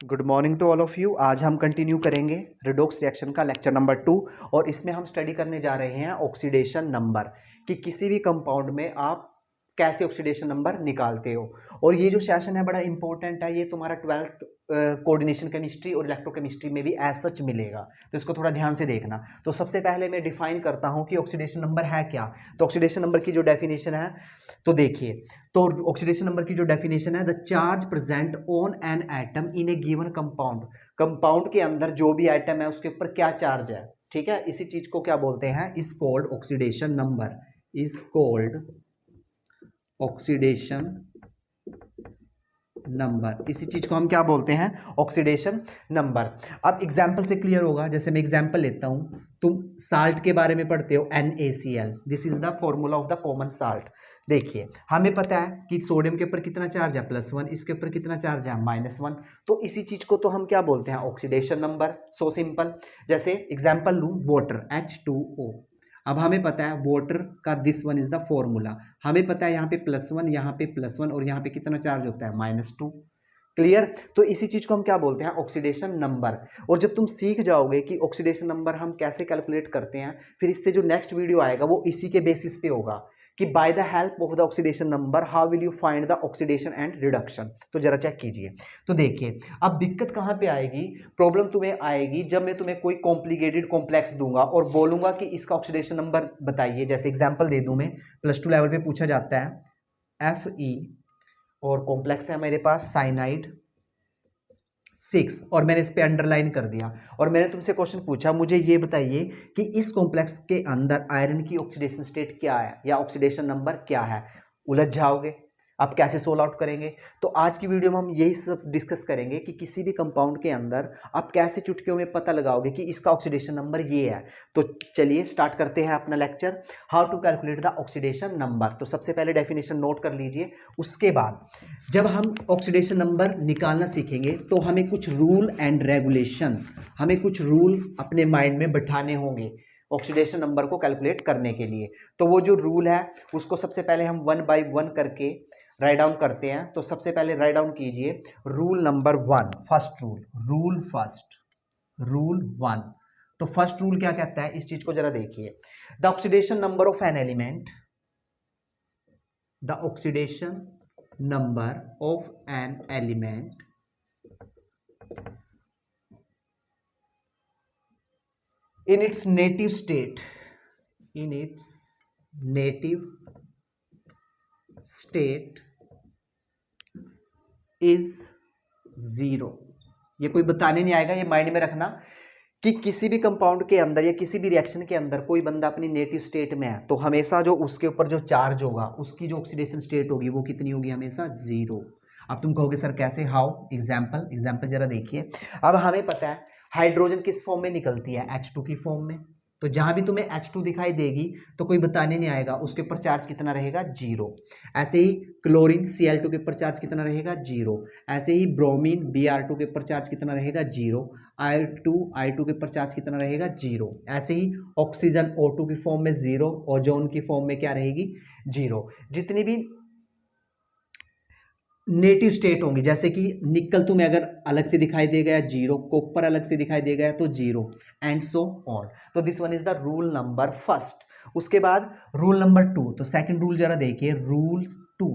Good morning to all of you. आज हम continue करेंगे रिडोक्स रिएक्शन का लेक्चर नंबर 2 और इसमें हम स्टडी करने जा रहे हैं ऑक्सीडेशन नंबर कि किसी भी कंपाउंड में आप कैसे ऑक्सीडेशन नंबर निकालते हो। और ये जो सेशन है बड़ा इंपॉर्टेंट है, ये तुम्हारा 12th कोऑर्डिनेशन केमिस्ट्री और इलेक्ट्रोकेमिस्ट्री में भी एज सच मिलेगा, तो इसको थोड़ा ध्यान से देखना। तो सबसे पहले मैं डिफाइन करता हूँ कि ऑक्सीडेशन नंबर है क्या। तो ऑक्सीडेशन नंबर की जो डेफिनेशन है तो देखिए, तो ऑक्सीडेशन नंबर की जो डेफिनेशन है, the charge present on an atom in A given compound. Compound के अंदर जो भी आइटम है उसके ऊपर क्या चार्ज है, ठीक है, इसी चीज को क्या बोलते हैं, is called oxidation number, is called oxidation number. इसी चीज को हम क्या बोलते हैं, ऑक्सीडेशन नंबर। अब एग्जाम्पल से क्लियर होगा। जैसे मैं एग्जाम्पल लेता हूं, तुम साल्ट के बारे में पढ़ते हो, NaCl, this is the formula of the common salt. देखिए हमें पता है कि सोडियम के ऊपर कितना चार्ज है, +1, इसके ऊपर कितना चार्ज है, -1। तो इसी चीज को तो हम क्या बोलते हैं, ऑक्सीडेशन नंबर। So simple. जैसे एग्जाम्पल लूं, वाटर H2O। अब हमें पता है वाटर का this one is the formula. हमें पता है यहाँ पे +1, यहाँ पे +1 और यहाँ पे कितना चार्ज होता है, -2। क्लियर। तो इसी चीज को हम क्या बोलते हैं, ऑक्सीडेशन नंबर। और जब तुम सीख जाओगे कि ऑक्सीडेशन नंबर हम कैसे कैलकुलेट करते हैं, फिर इससे जो नेक्स्ट वीडियो आएगा वो इसी के बेसिस पे होगा कि by the help of the oxidation number how will you find the oxidation and reduction. तो जरा चेक कीजिए। तो देखिए अब दिक्कत कहां पे आएगी, प्रॉब्लम तुम्हें आएगी जब मैं तुम्हें कोई कॉम्प्लिकेटेड कॉम्प्लेक्स दूंगा और बोलूंगा कि इसका ऑक्सीडेशन नंबर बताइए। जैसे एग्जांपल दे दूं मैं, +2 लेवल पे पूछा जाता है Fe और कॉम्प्लेक्स है मेरे पास साइनाइड 6 और मैंने इस पे अंडरलाइन कर दिया और मैंने तुमसे क्वेश्चन पूछा, मुझे ये बताइए कि इस कॉम्प्लेक्स के अंदर आयरन की ऑक्सीडेशन स्टेट क्या है या ऑक्सीडेशन नंबर क्या है। उलझ जाओगे, आप कैसे सोल्व आउट करेंगे। तो आज की वीडियो में हम यही सब डिस्कस करेंगे कि किसी भी कंपाउंड के अंदर आप कैसे चुटकियों में पता लगाओगे कि इसका ऑक्सीडेशन नंबर ये है। तो चलिए स्टार्ट करते हैं अपना lecture, how to calculate the oxidation number. तो सबसे पहले डेफिनेशन नोट कर लीजिए। उसके बाद जब हम ऑक्सीडेशन नंबर निकालना सीखेंगे तो हमें कुछ रूल एंड रेगुलेशन, हमें कुछ रूल अपने माइंड में बैठाने होंगे ऑक्सीडेशन नंबर को कैलकुलेट करने के लिए। तो वो जो रूल है उसको सबसे पहले हम 1 बाय 1 करके राइट डाउन करते हैं। तो सबसे पहले राइट डाउन कीजिए rule number 1, first rule, rule first, rule 1। तो फर्स्ट रूल क्या कहता है, इस चीज को जरा देखिए। The oxidation number of an element, the oxidation number of an element in its native state, in its native state is 0। ये कोई बताने नहीं आएगा, ये माइंड में रखना कि किसी भी कंपाउंड के अंदर या किसी भी रिएक्शन के अंदर कोई बंदा अपनी नेटिव स्टेट में है तो हमेशा जो उसके ऊपर जो चार्ज होगा, उसकी जो ऑक्सीडेशन स्टेट होगी वो कितनी होगी, हमेशा 0। अब तुम कहोगे सर कैसे, हाउ, एग्जाम्पल, एग्जाम्पल जरा देखिए। अब हमें पता है हाइड्रोजन किस फॉर्म में निकलती है, H2 की फॉर्म में। तो जहां भी तुम्हें H2 दिखाई देगी तो कोई बताने नहीं आएगा उसके ऊपर चार्ज कितना रहेगा, 0। ऐसे ही क्लोरीन Cl2 के ऊपर चार्ज कितना रहेगा, 0। ऐसे ही ब्रोमीन Br2 के ऊपर चार्ज कितना रहेगा, 0। I2 के ऊपर चार्ज कितना रहेगा, 0। ऐसे ही ऑक्सीजन O2 की फॉर्म में 0, ओजोन की फॉर्म में क्या रहेगी, 0। जितनी भी नेटिव स्टेट होंगी, जैसे कि निकल तुम्हें अगर अलग से दिखाई दे गया 0, कॉपर अलग से दिखाई दे गया तो 0, एंड सो ऑन। तो this one is the rule number first. उसके बाद रूल नंबर 2, तो सेकंड रूल जरा देखिए, रूल 2।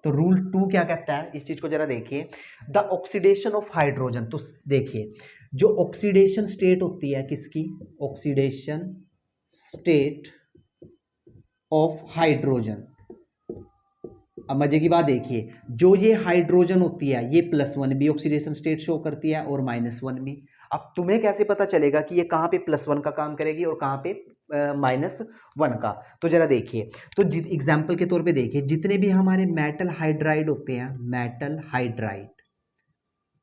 तो रूल 2 क्या कहता है, इस चीज को जरा देखिए। द ऑक्सीडेशन ऑफ हाइड्रोजन, तो देखिए जो ऑक्सीडेशन स्टेट होती है किसकी, ऑक्सीडेशन स्टेट ऑफ हाइड्रोजन। अब मजे की बात देखिए, जो ये हाइड्रोजन होती है ये +1 भी ऑक्सीडेशन स्टेट शो करती है और -1 भी। अब तुम्हें कैसे पता चलेगा कि ये कहाँ पे +1 का काम करेगी और कहाँ पे -1 का। तो जरा देखिए, तो एग्जाम्पल के तौर पे देखिए, जितने भी हमारे मेटल हाइड्राइड होते हैं, मेटल हाइड्राइड।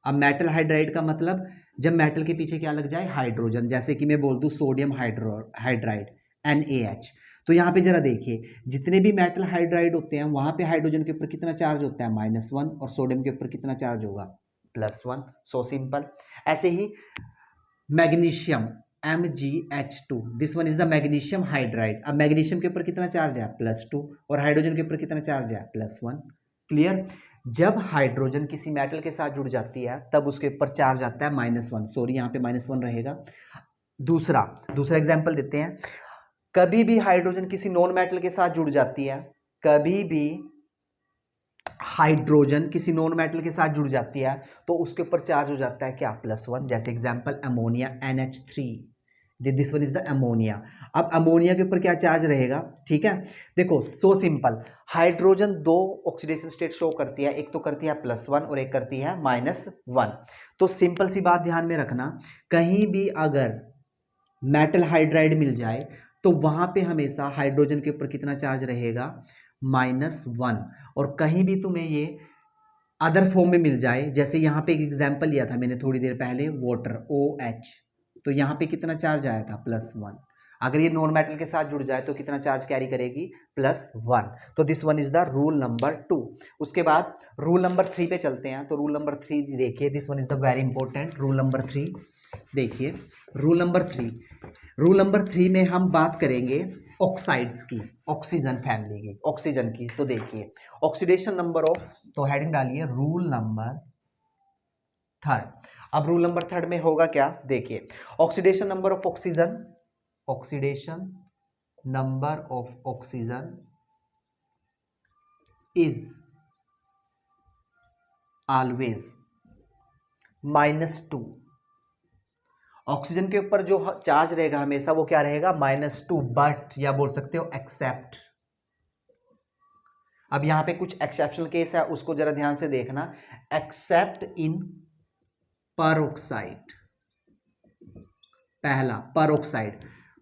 अब मेटल हाइड्राइड का मतलब जब मेटल के पीछे क्या लग जाए, हाइड्रोजन। जैसे कि मैं बोल दूं सोडियम हाइड्राइड NaH। तो यहाँ पे जरा देखिए, जितने भी मेटल हाइड्राइड होते हैं वहां पे हाइड्रोजन के ऊपर कितना चार्ज होता है, -1, और सोडियम के ऊपर कितना चार्ज होगा, +1। So simple. ऐसे ही magnesium MgH2, this one is the magnesium hydride. अब मैग्नीशियम के ऊपर कितना चार्ज है, +2, और हाइड्रोजन के ऊपर कितना चार्ज है, +1। क्लियर। जब हाइड्रोजन किसी मेटल के साथ जुड़ जाती है तब उसके ऊपर चार्ज आता है -1, सॉरी यहाँ पे -1 रहेगा। दूसरा एग्जाम्पल देते हैं, कभी भी हाइड्रोजन किसी नॉन मेटल के साथ जुड़ जाती है, कभी भी हाइड्रोजन किसी नॉन मेटल के साथ जुड़ जाती है तो उसके ऊपर चार्ज हो जाता है क्या, +1। जैसे example ammonia NH3, this one is the ammonia. अब अमोनिया के ऊपर क्या चार्ज रहेगा, ठीक है। देखो सो सिंपल, हाइड्रोजन दो ऑक्सीडेशन स्टेट शो करती है, एक तो करती है +1 और एक करती है -1। तो सिंपल सी बात ध्यान में रखना, कहीं भी अगर मेटल हाइड्राइड मिल जाए तो वहां पे हमेशा हाइड्रोजन के ऊपर कितना चार्ज रहेगा, -1। और कहीं भी तुम्हें ये अदर फॉर्म में मिल जाए, जैसे यहाँ पे एक एग्जांपल लिया था मैंने थोड़ी देर पहले, वाटर OH, तो यहाँ पे कितना चार्ज आया था, +1। अगर ये नॉन मेटल के साथ जुड़ जाए तो कितना चार्ज कैरी करेगी, +1। तो this one is the rule number 2। उसके बाद रूल नंबर 3 पे चलते हैं। तो रूल नंबर 3 देखिए, this one is the very important rule number 3। देखिए रूल नंबर 3 में हम बात करेंगे ऑक्साइड्स की, ऑक्सीजन फैमिली की, ऑक्सीजन की। तो देखिए ऑक्सीडेशन नंबर ऑफ, तो हेडिंग डालिए रूल नंबर 3। अब रूल नंबर 3 में होगा क्या, देखिए oxidation number of oxygen, oxidation number of oxygen is always -2। Oxygen के ऊपर जो चार्ज रहेगा हमेशा वो क्या रहेगा, -2, बट या बोल सकते हो एक्सेप्ट। अब यहां पे कुछ एक्सेप्शनल केस है, उसको जरा ध्यान से देखना। एक्सेप्ट इन परऑक्साइड, पहला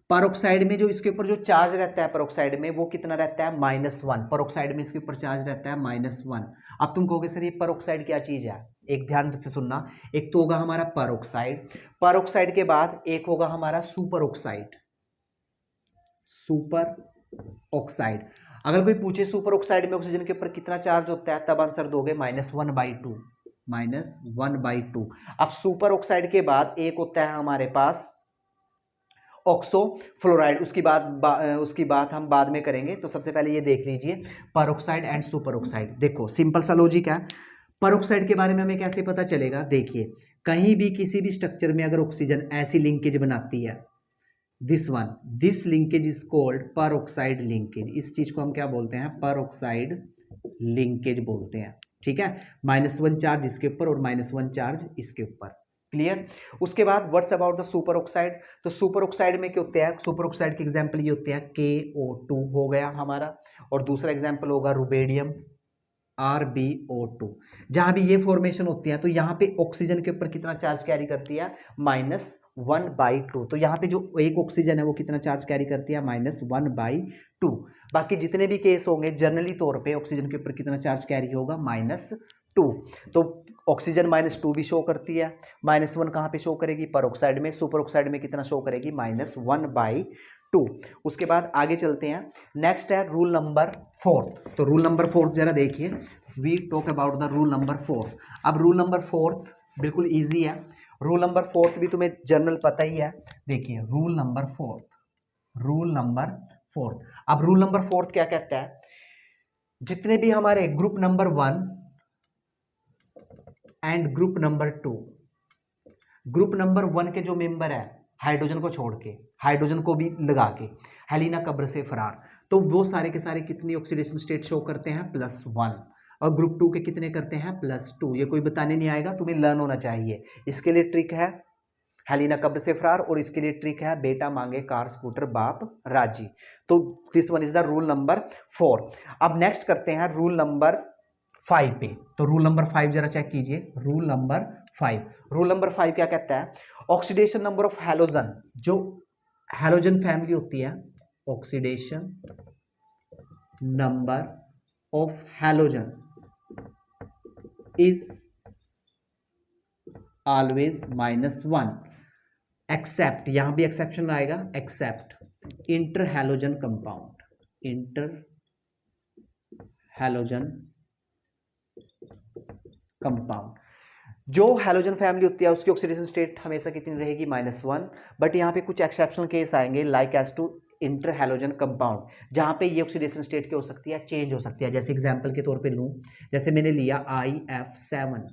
परऑक्साइड में जो इसके ऊपर जो चार्ज रहता है परऑक्साइड में वो कितना रहता है, -1। परऑक्साइड में इसके ऊपर चार्ज रहता है -1। अब तुम कहोगे सर ये परऑक्साइड क्या चीज है, एक ध्यान से सुनना। एक तो होगा हमारा परऑक्साइड के बाद एक होगा हमारा सुपर ऑक्साइड। अगर कोई पूछे सुपर ऑक्साइड में ऑक्सीजन के ऊपर कितना चार्ज होता है, तब आंसर दोगे -1/2, -1/2। अब सुपर ऑक्साइड के बाद एक होता है हमारे पास ऑक्सो फ्लोराइड, उसकी बात हम बाद में करेंगे। तो सबसे पहले ये देख लीजिए परऑक्साइड एंड सुपर ऑक्साइड। देखो सिंपल सा लॉजिक है, परऑक्साइड के बारे में हमें कैसे पता चलेगा, देखिए कहीं भी किसी भी स्ट्रक्चर में अगर ऑक्सीजन ऐसी लिंकेज बनाती है, this linkage is called peroxide linkage. इस चीज को हम क्या बोलते हैं, परऑक्साइड लिंकेज बोलते हैं, ठीक है। -1 चार्ज इसके ऊपर और -1 चार्ज इसके ऊपर, क्लियर। उसके बाद what's about the super oxide. तो सुपर ऑक्साइड में क्या होते हैं, सुपर ऑक्साइड के एग्जांपल ये होते हैं, KO2 हो गया हमारा, और दूसरा एग्जांपल होगा रुबेडियम RbO2। जहां भी ये फॉर्मेशन होती है तो यहाँ पे ऑक्सीजन के ऊपर कितना चार्ज कैरी करती है, -1/2। तो यहाँ पे जो एक ऑक्सीजन है वो कितना चार्ज कैरी करती है, -1/2। बाकी जितने भी केस होंगे जनरली तौर पे ऑक्सीजन के ऊपर कितना चार्ज कैरी होगा, -2। तो ऑक्सीजन -2 भी शो करती है, -1 कहाँ पे शो करेगी, परऑक्साइड में। सुपर ऑक्साइड में कितना शो करेगी, -1/2। उसके बाद आगे चलते हैं, नेक्स्ट है रूल नंबर 4। तो रूल नंबर 4 जरा देखिए, we talk about the rule number 4। अब रूल नंबर 4 बिल्कुल इजी है, रूल नंबर 4 भी तुम्हें जनरल पता ही है। देखिए रूल नंबर 4, अब रूल नंबर 4 क्या कहता है, जितने भी हमारे group number 1 and group number 2, group number 1 के जो मेंबर है हाइड्रोजन को छोड़ के, हाइड्रोजन को भी लगा के, हेलिना कब्र से फरार, तो वो सारे के सारे कितनी ऑक्सीडेशन स्टेट शो करते हैं, +1। और ग्रुप 2 के कितने करते हैं, +2। ये कोई बताने नहीं आएगा, तुम्हें लर्न होना चाहिए। इसके लिए ट्रिक है हेलिना कब्र से फरार, और इसके लिए ट्रिक है बेटा मांगे कार स्कूटर बाप राजी। तो this one is the rule number 4। अब नेक्स्ट करते हैं रूल नंबर 5 पे। तो रूल नंबर 5 जरा चेक कीजिए, रूल नंबर 5 क्या कहता है, ऑक्सीडेशन नंबर ऑफ हैलोजन, जो हैलोजन फैमिली होती है, oxidation number of halogen is always -1 except, यहां भी एक्सेप्शन आएगा, except inter halogen compound, inter halogen compound. जो हैलोजन फैमिली होती है उसकी ऑक्सीडेशन स्टेट हमेशा कितनी रहेगी, -1। बट यहाँ पे कुछ एक्सेप्शनल केस आएंगे, like as to inter halogen compound, जहाँ पे ये ऑक्सीडेशन स्टेट क्या हो सकती है, चेंज हो सकती है। जैसे एग्जांपल के तौर पे लूँ, जैसे मैंने लिया IF7।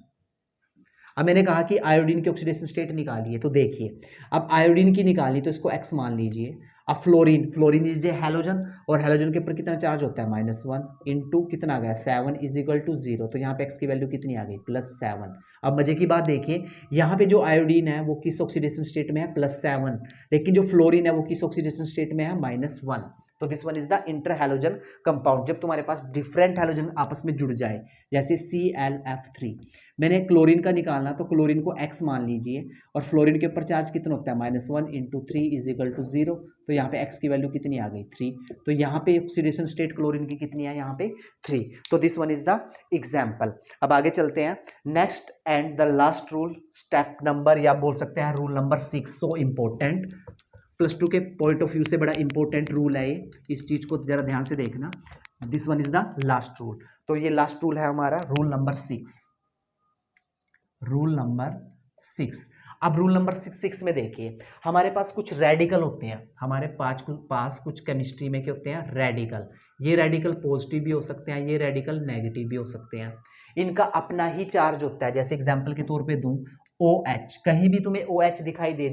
अब मैंने कहा कि आयोडीन की ऑक्सीडेशन स्टेट निकाली है, तो देखिए अब आयोडीन की निकाली तो इसको X मान लीजिए। अब fluorine, fluorine is a halogen, और हैलोजन के ऊपर कितना चार्ज होता है, -1 इंटू कितना आ गया 7 इज इक्वल टू 0, तो यहाँ पे X की वैल्यू कितनी आ गई, +7। अब मजे की बात देखिए, यहाँ पे जो आयोडीन है वो किस ऑक्सीडेशन स्टेट में है, +7, लेकिन जो फ्लोरीन है वो किस ऑक्सीडेशन स्टेट में है, -1। तो this one is the inter halogen compound. जब तुम्हारे पास डिफरेंट हैलोजन आपस में जुड़ जाए, जैसे ClF3, मैंने क्लोरीन का निकालना, तो क्लोरीन को X मान लीजिए, और फ्लोरीन के ऊपर चार्ज कितना होता है, -1 इंटू 3 इज इक्वल टू 0, तो यहाँ पे X की वैल्यू कितनी आ गई, 3। तो यहाँ पे ऑक्सीडेशन स्टेट क्लोरीन की कितनी है, यहाँ पे 3। तो this one is the example. अब आगे चलते हैं, next and the last rule, step number, या बोल सकते हैं रूल नंबर 6, सो इम्पोर्टेंट, +2 के पॉइंट ऑफ व्यू से बड़ा इंपॉर्टेंट रूल है ये, इस चीज को जरा ध्यान से देखना। This one is the last rule. तो ये लास्ट रूल है हमारा, रूल नंबर 6, रूल नंबर 6। अब रूल नंबर 6 में देखिए, हमारे पास कुछ रेडिकल होते हैं, हमारे पास कुछ केमिस्ट्री में क्या होते हैं, रेडिकल। ये रेडिकल पॉजिटिव भी हो सकते हैं, ये रेडिकल नेगेटिव भी हो सकते हैं। इनका अपना ही चार्ज होता है। जैसे एग्जांपल के तौर पे दूं, OH, कहीं भी तुम्हें OH दिखाई दे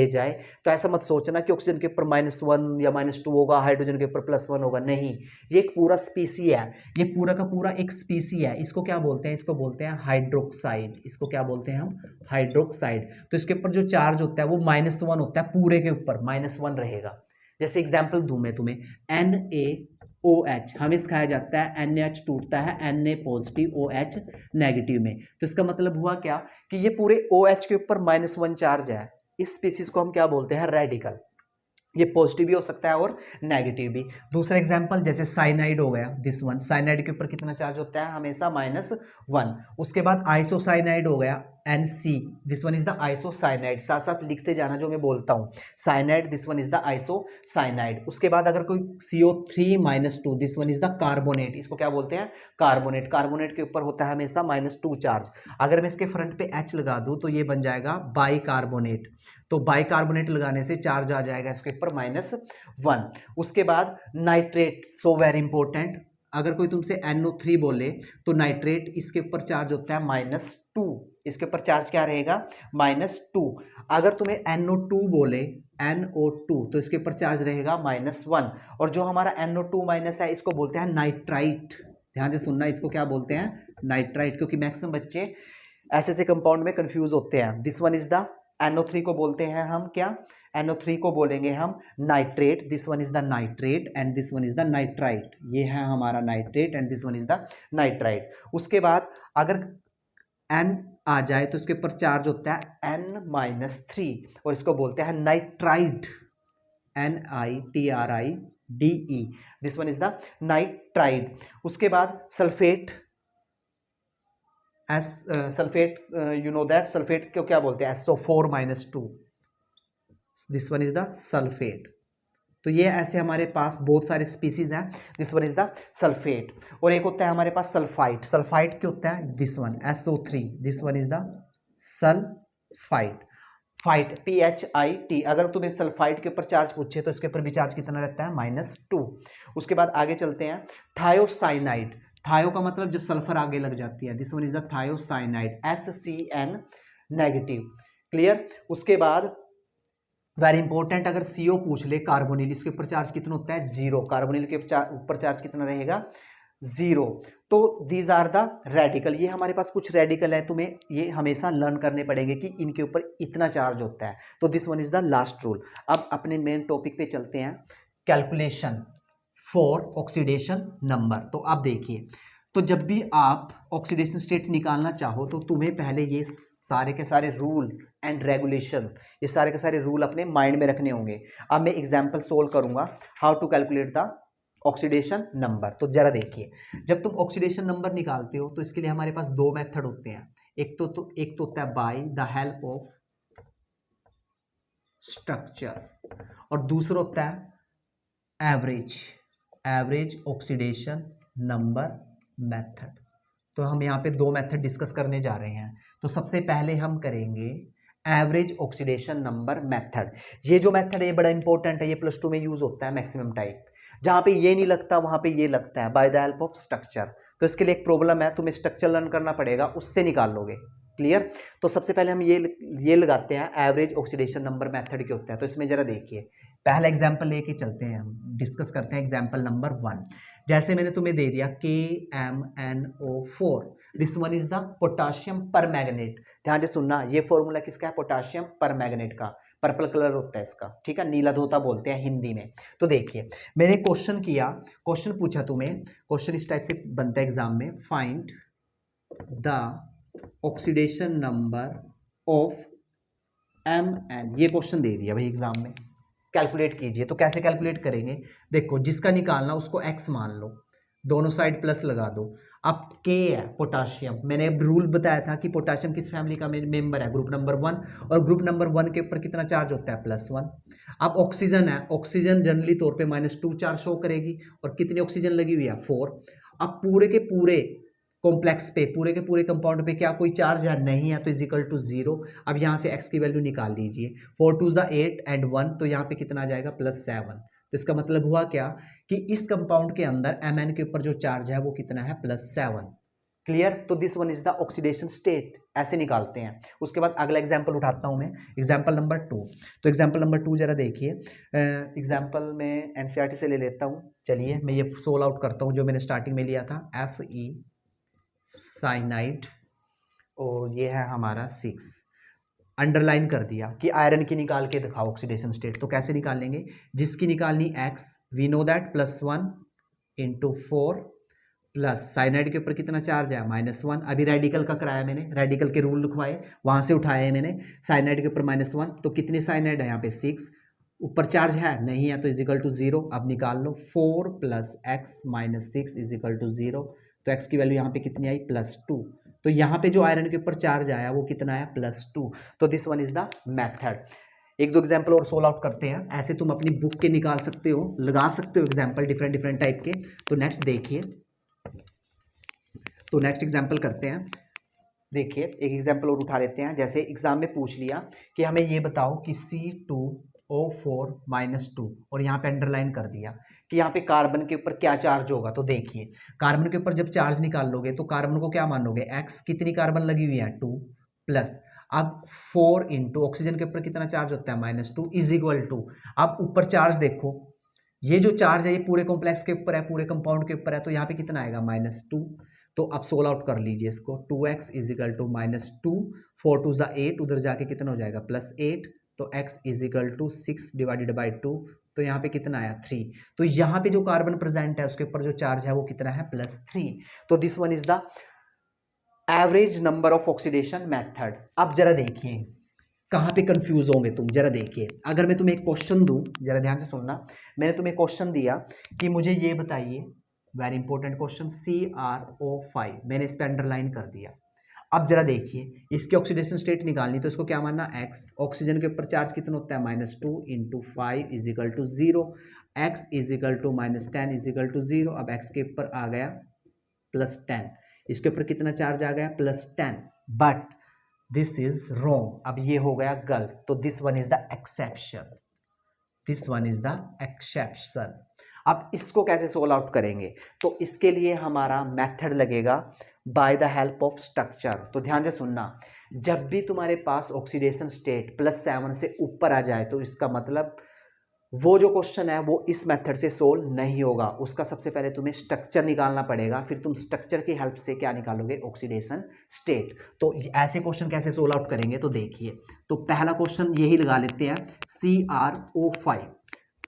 जाए तो ऐसा मत सोचना कि ऑक्सीजन के ऊपर -1 या -2 होगा, हाइड्रोजन के ऊपर +1 होगा, नहीं। ये एक पूरा स्पीसी है, ये पूरा का पूरा एक स्पीसी है। इसको क्या बोलते हैं, इसको बोलते हैं हाइड्रोक्साइड। इसको क्या बोलते हैं हम, हाइड्रोक्साइड। तो इसके ऊपर जो चार्ज होता है वो -1 होता है, पूरे के ऊपर -1 रहेगा। जैसे एग्जाम्पल दूं मैं तुम्हें, NaOH हमें सिखाया जाता है, NaH टूटता है Na पॉजिटिव OH नेगेटिव में। तो इसका मतलब हुआ क्या कि ये पूरे OH के ऊपर -1 चार्ज है। इस स्पीसीज को हम क्या बोलते हैं, रेडिकल। ये पॉजिटिव भी हो सकता है और नेगेटिव भी। दूसरा एग्जांपल, जैसे साइनाइड हो गया, दिस वन, साइनाइड के ऊपर कितना चार्ज होता है, हमेशा -1। उसके बाद आइसोसाइनाइड हो गया, NC, this one is the isocyanide. साथ साथ लिखते जाना जो मैं बोलता हूँ, cyanide, this one is the isocyanide. उसके बाद अगर कोई CO3-2, this one is the carbonate. इसको क्या बोलते हैं, कार्बोनेट। कार्बोनेट के ऊपर होता है हमेशा -2 चार्ज। अगर मैं इसके फ्रंट पे H लगा दूं तो ये बन जाएगा बाइकार्बोनेट। तो बाइकार्बोनेट लगाने से चार्ज आ जाएगा इसके ऊपर -1। उसके बाद नाइट्रेट, सो वेरी इंपॉर्टेंट। अगर कोई तुमसे NO3 बोले तो नाइट्रेट, इसके ऊपर चार्ज होता है -2। इसके ऊपर चार्ज क्या रहेगा, -2। अगर तुम्हें NO2 बोले, NO2, तो इसके ऊपर चार्ज रहेगा -1। और जो हमारा NO2- है, इसको बोलते हैं नाइट्राइट। ध्यान से सुनना, इसको क्या बोलते हैं, नाइट्राइट, क्योंकि मैक्सिमम बच्चे ऐसे कंपाउंड में कंफ्यूज होते हैं। This one is the NO3 को बोलते हैं हम क्या, NO3 को बोलेंगे हम nitrate. This one is the nitrate and this one is the nitrite. ये है हमारा nitrate and this one is the nitrite. उसके बाद अगर N आ जाए तो इसके ऊपर चार्ज होता है N-3 और इसको बोलते हैं nitride, NITRIDE। This one is the nitride. उसके बाद sulphate, sulphate, you know that, sulphate को क्या बोलते हैं, SO4-2। This one is the sulphate. तो ये ऐसे हमारे पास बहुत सारे स्पीसीज हैं। This one is the sulphate. और एक होता है हमारे पास सल्फाइट। सल्फाइट क्या होता है, this one, SO3। This one is the sulphite. Fight, PHIT। अगर तुम्हें सल्फाइट के ऊपर चार्ज पूछे तो इसके ऊपर भी चार्ज कितना रहता है, -2। उसके बाद आगे चलते हैं, थायोसाइनाइड। थायो का मतलब जब सल्फर आगे लग जाती है, this one is the thiocyanide, SCN negative. Clear. उसके बाद वेरी इंपॉर्टेंट, अगर CO पूछ ले, कार्बोनिल, इसके ऊपर चार्ज कितना होता है, 0। कार्बोनिल के ऊपर चार्ज कितना रहेगा, 0। तो दीज आर द रेडिकल। ये हमारे पास कुछ रेडिकल है, तुम्हें ये हमेशा लर्न करने पड़ेंगे कि इनके ऊपर इतना चार्ज होता है। तो this one is the last rule. अब अपने मेन टॉपिक पे चलते हैं, कैलकुलेशन फॉर ऑक्सीडेशन नंबर। तो अब देखिए, तो जब भी आप ऑक्सीडेशन स्टेट निकालना चाहो तो तुम्हें पहले ये सारे के सारे रूल एंड रेगुलेशन, ये सारे के सारे रूल अपने माइंड में रखने होंगे। अब मैं एग्जांपल सोल्व करूंगा, how to calculate the oxidation number. तो जरा देखिए, जब तुम ऑक्सीडेशन नंबर निकालते हो तो इसके लिए हमारे पास 2 मेथड होते हैं। एक तो होता है by the help of structure, और दूसरा होता है एवरेज ऑक्सीडेशन नंबर मेथड। तो हम यहाँ पे 2 मेथड डिस्कस करने जा रहे हैं। तो सबसे पहले हम करेंगे एवरेज ऑक्सीडेशन नंबर मेथड। ये जो मेथड है ये बड़ा इंपॉर्टेंट है, ये +2 में यूज होता है मैक्सिमम टाइप। जहाँ पे ये नहीं लगता वहाँ पे ये लगता है, by the help of structure. तो इसके लिए एक प्रॉब्लम है, तुम्हें स्ट्रक्चर लर्न करना पड़ेगा, उससे निकाल लोगे। क्लियर? तो सबसे पहले हम ये लगाते हैं, एवरेज ऑक्सीडेशन नंबर मेथड के होता है। तो इसमें जरा देखिए, पहला एग्जाम्पल लेके चलते हैं, हम डिस्कस करते हैं एग्जाम्पल नंबर 1। जैसे मैंने तुम्हें दे दिया KMnO4, this one is the potassium पर मैग्नेट। ध्यान से सुनना, ये फॉर्मूला किसका है? पोटाशियम पर मैग्नेट का। पर्पल कलर होता है इसका, ठीक है, नीला धोता बोलते हैं हिंदी में। तो देखिए, मैंने क्वेश्चन किया, क्वेश्चन पूछा तुम्हें, क्वेश्चन इस टाइप से बनता है एग्जाम में, find the oxidation number of Mn। ये क्वेश्चन दे दिया भाई एग्जाम में, कैलकुलेट कीजिए। तो कैसे कैलकुलेट करेंगे? देखो, जिसका निकालना उसको x मान लो, दोनों साइड प्लस लगा दो। अब K है पोटाशियम, मैंने अब रूल बताया था कि पोटाशियम किस फैमिली का मेंबर है? ग्रुप नंबर 1, और ग्रुप नंबर 1 के ऊपर कितना चार्ज होता है? +1। अब ऑक्सीजन है, ऑक्सीजन जनरली तौर पे -2 चार्ज शो करेगी, और कितनी ऑक्सीजन लगी हुई है? 4। अब पूरे के पूरे कॉम्प्लेक्स पे, पूरे के पूरे कंपाउंड पे क्या कोई चार्ज है? नहीं है, तो इजिकल टू 0। अब यहाँ से x की वैल्यू निकाल लीजिए, 4 2 8 एंड 1, तो यहाँ पे कितना आ जाएगा? +7। तो इसका मतलब हुआ क्या कि इस कंपाउंड के अंदर Mn के ऊपर जो चार्ज है वो कितना है? +7। क्लियर? तो this one is the oxidation state, ऐसे निकालते हैं। उसके बाद अगला एग्जाम्पल उठाता हूं मैं, एग्जाम्पल नंबर 2। तो एग्जाम्पल नंबर 2 जरा देखिए, एग्जाम्पल में एनसीईआरटी से ले लेता हूं। चलिए मैं ये सोल्व आउट करता हूं, जो मैंने स्टार्टिंग में लिया था, Fe साइनाइड, और ये है हमारा 6। अंडरलाइन कर दिया कि आयरन की निकाल के दिखाओ ऑक्सीडेशन स्टेट। तो कैसे निकालेंगे? जिसकी निकालनी x, we know that +1 × 4, plus cyanide के ऊपर कितना चार्ज है? -1। अभी रेडिकल का कराया मैंने, रेडिकल के रूल लिखवाए, वहां से उठाए हैं मैंने। साइनाइड के ऊपर -1, तो कितने साइनाइड है यहाँ पे? 6। ऊपर चार्ज है? नहीं है, तो इजिकल टू 0। अब निकाल लो, 4 + x - 6 = 0। तो x की वैल्यू यहाँ पे कितनी आई? +2। तो यहाँ पे जो आयरन के ऊपर चार्ज आया वो कितना है? +2। तो this one is the method. एक दो एग्जाम्पल और सोल्व आउट करते हैं, ऐसे तुम अपनी बुक के निकाल सकते हो, लगा सकते हो एग्जाम्पल डिफरेंट डिफरेंट टाइप के। तो नेक्स्ट देखिए, तो नेक्स्ट एग्जाम्पल करते हैं। देखिए, एक एग्जाम्पल और उठा लेते हैं। जैसे एग्जाम में पूछ लिया कि हमें ये बताओ कि C2O4 -2, और यहाँ पे अंडरलाइन कर दिया कि यहाँ पे कार्बन के ऊपर क्या चार्ज होगा। तो देखिए, कार्बन के ऊपर जब चार्ज निकाल लोगे तो कार्बन को क्या मानोगे? x। कितनी कार्बन लगी हुई है? 2 प्लस, अब 4 × ऑक्सीजन के ऊपर कितना चार्ज होता है? -2 = अब ऊपर चार्ज देखो, ये जो चार्ज है ये पूरे कॉम्प्लेक्स के ऊपर है, पूरे कंपाउंड के ऊपर है, तो यहाँ पे कितना आएगा? -2। तो अब सोल्व आउट कर लीजिए इसको, 2x = -2, 4 2 8, उधर जाके कितना हो जाएगा? +8। तो x = 6 / 2, तो यहाँ पे कितना आया? 3। तो यहाँ पे जो कार्बन प्रेजेंट है उसके ऊपर जो चार्ज है वो कितना है? +3। तो this one is the average number of oxidation method. अब जरा देखिए कहाँ पे कंफ्यूज होंगे तुम, जरा देखिए। अगर मैं तुम्हें एक क्वेश्चन दूं, जरा ध्यान से सुनना, मैंने तुम्हें क्वेश्चन दिया कि मुझे ये बताइए, वेरी इंपॉर्टेंट क्वेश्चन, CrO5, मैंने इस पर अंडरलाइन कर दिया। अब जरा देखिए, इसकी ऑक्सीडेशन स्टेट निकालनी, तो इसको क्या मानना? x। ऑक्सीजन के ऊपर चार्ज कितना होता है? -2 × 5 = 0। x = -10 = 0। अब x के ऊपर आ गया +10, इसके ऊपर कितना चार्ज आ गया? +10। बट दिस इज रॉन्ग, अब ये हो गया गलत। तो this one is the exception, this one is the exception. अब इसको कैसे सोल्व आउट करेंगे? तो इसके लिए हमारा मेथड लगेगा by the help of structure. तो ध्यान से सुनना, जब भी तुम्हारे पास ऑक्सीडेशन स्टेट +7 से ऊपर आ जाए तो इसका मतलब वो जो क्वेश्चन है वो इस मेथड से सोल्व नहीं होगा। उसका सबसे पहले तुम्हें स्ट्रक्चर निकालना पड़ेगा, फिर तुम स्ट्रक्चर की हेल्प से क्या निकालोगे? Oxidation state. तो ऐसे क्वेश्चन कैसे सोल्व आउट करेंगे? तो देखिए, तो पहला क्वेश्चन यही लगा लेते हैं, CrO5।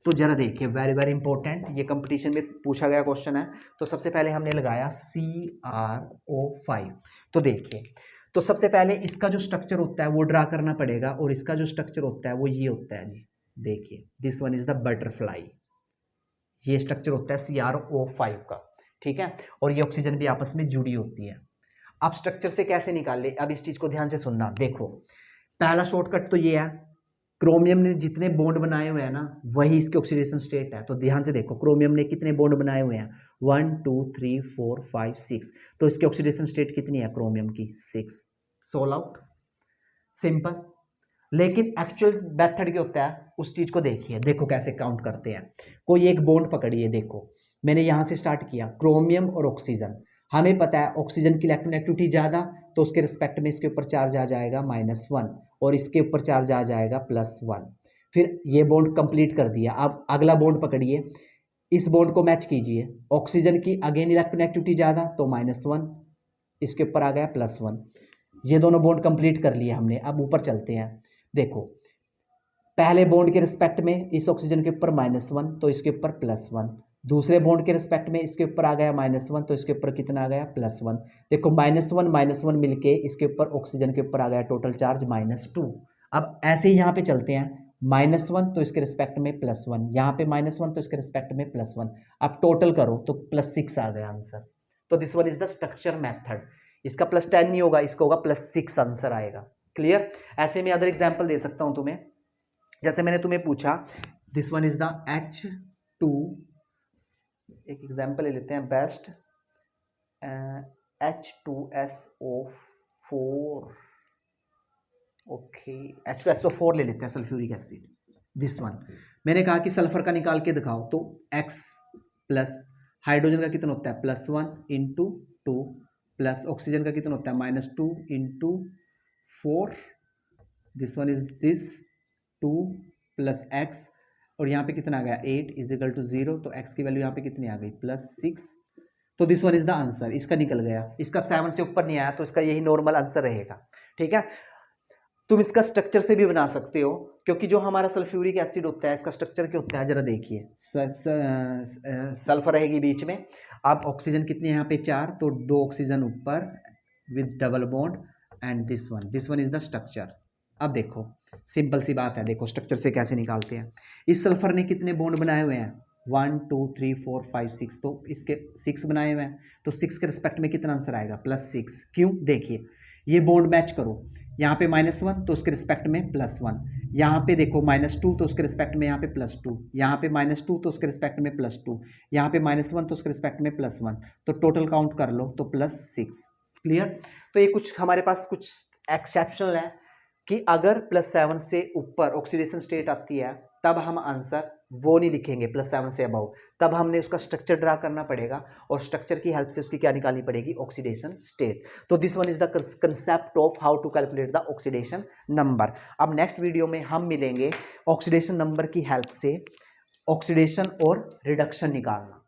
तो जरा देखिए, वेरी वेरी इंपॉर्टेंट, ये कंपटीशन में पूछा गया क्वेश्चन है। तो सबसे पहले हमने लगाया CrO5। तो देखिए, तो सबसे पहले इसका जो स्ट्रक्चर होता है वो ड्रा करना पड़ेगा, और इसका जो स्ट्रक्चर होता है वो ये होता है जी। देखिए, this one is the butterfly, ये स्ट्रक्चर होता है CrO5 का, ठीक है, और ये ऑक्सीजन भी आपस में जुड़ी होती है। अब स्ट्रक्चर से कैसे निकाले? अब इस चीज को ध्यान से सुनना। देखो, पहला शॉर्टकट तो ये है, क्रोमियम ने जितने बॉन्ड बनाए हुए हैं ना वही इसके ऑक्सीडेशन स्टेट है। तो ध्यान से देखो, क्रोमियम ने कितने बॉन्ड बनाए हुए हैं? 1 2 3 4 5 6। तो इसकी ऑक्सीडेशन स्टेट कितनी है क्रोमियम की? 6। Solve out, simple. लेकिन एक्चुअल मेथड क्या होता है उस चीज़ को देखिए। देखो कैसे काउंट करते हैं। कोई एक बॉन्ड पकड़िए, देखो मैंने यहाँ से स्टार्ट किया, क्रोमियम और ऑक्सीजन। हमें पता है ऑक्सीजन की इलेक्ट्रोनेगेटिविटी ज़्यादा, तो उसके रिस्पेक्ट में इसके ऊपर चार्ज आ जाएगा -1 और इसके ऊपर चार्ज आ जाएगा +1। फिर ये बॉन्ड कंप्लीट कर दिया। अब अगला बॉन्ड पकड़िए, इस बॉन्ड को मैच कीजिए। ऑक्सीजन की अगेन इलेक्ट्रोनेगेटिविटी ज़्यादा तो -1, इसके ऊपर आ गया +1। ये दोनों बॉन्ड कंप्लीट कर लिए हमने। अब ऊपर चलते हैं। देखो पहले बॉन्ड के रिस्पेक्ट में इस ऑक्सीजन के ऊपर -1 तो इसके ऊपर +1, दूसरे बॉन्ड के रिस्पेक्ट में इसके ऊपर आ गया -1 तो इसके ऊपर कितना आ गया +1। देखो -1 मिलके इसके ऊपर ऑक्सीजन के ऊपर आ गया टोटल चार्ज -2। अब ऐसे ही यहाँ पे चलते हैं, -1 तो इसके रिस्पेक्ट में +1, यहाँ पे -1 तो इसके रिस्पेक्ट में +1। अब टोटल करो तो +6 आ गया आंसर। तो this one is the structure method. इसका +10 नहीं होगा, इसका होगा +6 आंसर आएगा। क्लियर। ऐसे में अदर एग्जाम्पल दे सकता हूं तुम्हें। जैसे मैंने तुम्हें पूछा this one is the H2, एक एग्जाम्पल ले लेते हैं बेस्ट, H2SO4, ओके H2SO4 ले लेते हैं, सल्फ्यूरिक एसिड। दिस वन मैंने कहा कि सल्फर का निकाल के दिखाओ, तो X प्लस हाइड्रोजन का कितना होता है +1 × 2 प्लस ऑक्सीजन का कितना होता है -2 × 4, this one is this 2 + x और यहाँ पे कितना आ गया 8 = 0, तो x की वैल्यू यहाँ पे कितनी आ गई +6। तो this one is the answer. इसका निकल गया, इसका 7 से ऊपर नहीं आया तो इसका यही नॉर्मल आंसर रहेगा। ठीक है। तुम इसका स्ट्रक्चर से भी बना सकते हो, क्योंकि जो हमारा सल्फ्यूरिक एसिड होता है इसका स्ट्रक्चर क्या होता है जरा देखिए। सल्फर रहेगी बीच में। अब ऑक्सीजन कितनी है यहाँ पे 4, तो 2 ऑक्सीजन ऊपर with double bond and this one is the structure. अब देखो सिंपल सी बात है, देखो स्ट्रक्चर से कैसे निकालते हैं। इस सल्फर ने कितने बॉन्ड बनाए हुए हैं 1 2 3 4 5 6, तो इसके 6 बनाए हुए हैं, तो 6 के रिस्पेक्ट में कितना आंसर आएगा +6। क्यों, देखिए ये बॉन्ड मैच करो, यहाँ पे -1 तो उसके रिस्पेक्ट में +1, यहाँ पे देखो -2 तो उसके रिस्पेक्ट में यहाँ पे +2, यहाँ पे -2 तो उसके रिस्पेक्ट में +2, यहाँ पे -1 तो उसके रिस्पेक्ट में +1, तो टोटल काउंट कर लो तो +6। क्लियर। तो ये कुछ हमारे पास कुछ एक्सेप्शनल है कि अगर +7 से ऊपर ऑक्सीडेशन स्टेट आती है तब हम आंसर वो नहीं लिखेंगे +7 से अबव, तब हमने उसका स्ट्रक्चर ड्रा करना पड़ेगा और स्ट्रक्चर की हेल्प से उसकी क्या निकालनी पड़ेगी ऑक्सीडेशन स्टेट। तो this one is the concept of how to calculate the oxidation number. अब नेक्स्ट वीडियो में हम मिलेंगे ऑक्सीडेशन नंबर की हेल्प से ऑक्सीडेशन और रिडक्शन निकालना।